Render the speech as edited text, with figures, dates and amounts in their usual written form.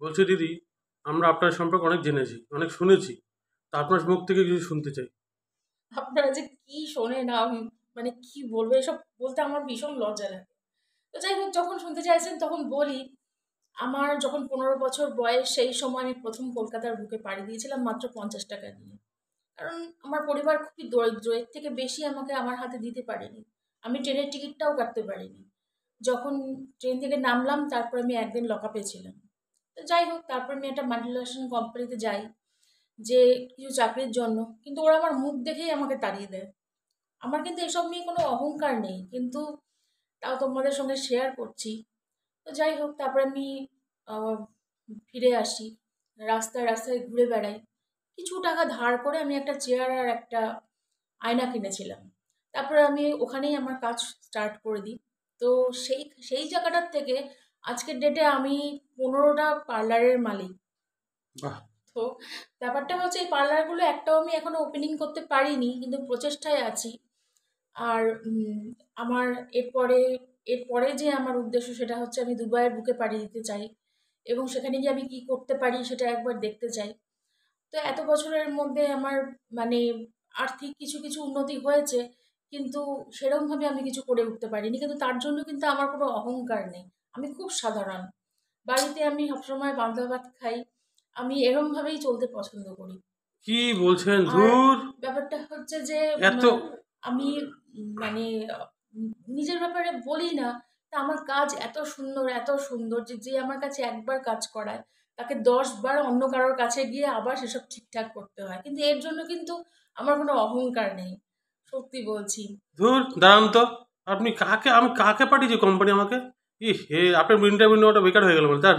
বলছি দিদি, আমরা আপনার সম্পর্কে অনেক জেনেছি, অনেক শুনেছি। তা আপনার মুখ থেকে কিছু শুনতে চাই। আপনারা যে কি শোনেন মানে কি বলবো, এসব বলতে আমার ভীষণ লজ্জা লাগে। তো যাই হোক, যখন শুনতে চাইছেন তখন বলি। আমার যখন 15 বছর বয়স, সেই সময় আমি প্রথম কলকাতার বুকে পাড়ি দিয়েছিলাম মাত্র 50 টাকা দিয়ে। কারণ আমার পরিবার খুবই দরিদ্র, এর থেকে বেশি আমাকে আমার হাতে দিতে পারেনি। আমি ট্রেনের টিকিটটাও কাটতে পারিনি। যখন ট্রেন থেকে নামলাম, তারপর আমি একদিন লকআপে ছিলাম। তো যাই হোক, তারপর আমি একটা মাল্টিন্যাশনাল কোম্পানিতে যাই, যে কিছু চাকরির জন্য। কিন্তু ওরা আমার মুখ দেখেই আমাকে তাড়িয়ে দেয়। আমার কিন্তু এসব নিয়ে কোনো অহংকার নেই, কিন্তু তাও তোমাদের সঙ্গে শেয়ার করছি। তো যাই হোক, তারপর আমি আহ, ফিরে আসি, রাস্তায় রাস্তায় ঘুরে বেড়াই। কিছু টাকা ধার করে আমি একটা চেয়ার আর একটা আয়না কিনেছিলাম। তারপরে আমি ওখানেই আমার কাজ স্টার্ট করে দিই। তো সেই সেই জায়গাটার থেকে আজকের ডেটে আমি 15টা পার্লারের মালিক। বাহ। তো ব্যাপারটা হচ্ছে, এই পার্লারগুলো একটাও আমি এখনো ওপেনিং করতে পারিনি, কিন্তু প্রচেষ্টায় আছি। আর আমার এরপরে এরপরে যে আমার উদ্দেশ্য, সেটা হচ্ছে আমি দুবাইয়ের বুকে পাড়ি দিতে চাই, এবং সেখানে গিয়ে আমি কি করতে পারি সেটা একবার দেখতে চাই। তো এত বছরের মধ্যে আমার মানে আর্থিক কিছু কিছু উন্নতি হয়েছে, কিন্তু সেরকমভাবে আমি কিছু করে উঠতে পারিনি। কিন্তু তার জন্য কিন্তু আমার কোনো অহংকার নেই। আমি খুব সাধারণ। বাড়িতে আমি সবসময় পান্তা ভাত খাই। আমি এরমভাবেই চলতে পছন্দ করি। কি বলছেন? আর ধুর। ব্যাপারটা হচ্ছে যে এত আমি মানে নিজের ব্যাপারে বলি না। তা আমার কাজ এত সুন্দর, এত সুন্দর, যে যে আমার কাছে একবার কাজ করায়, তাকে 10 বার অন্য কারোর কাছে গিয়ে আবার সেসব ঠিকঠাক করতে হয়। কিন্তু এর জন্য কিন্তু আমার কোনো অহংকার নেই, সত্যি বলছি। ধুর, দাঁড়ান তো। আপনি কাকে, আমি কাকে পাঠিয়েছি কোম্পানি আমাকে? হে, আপনার ইন্টারভিউ নেওয়াটা বেকার হয়ে গেল বলে তার।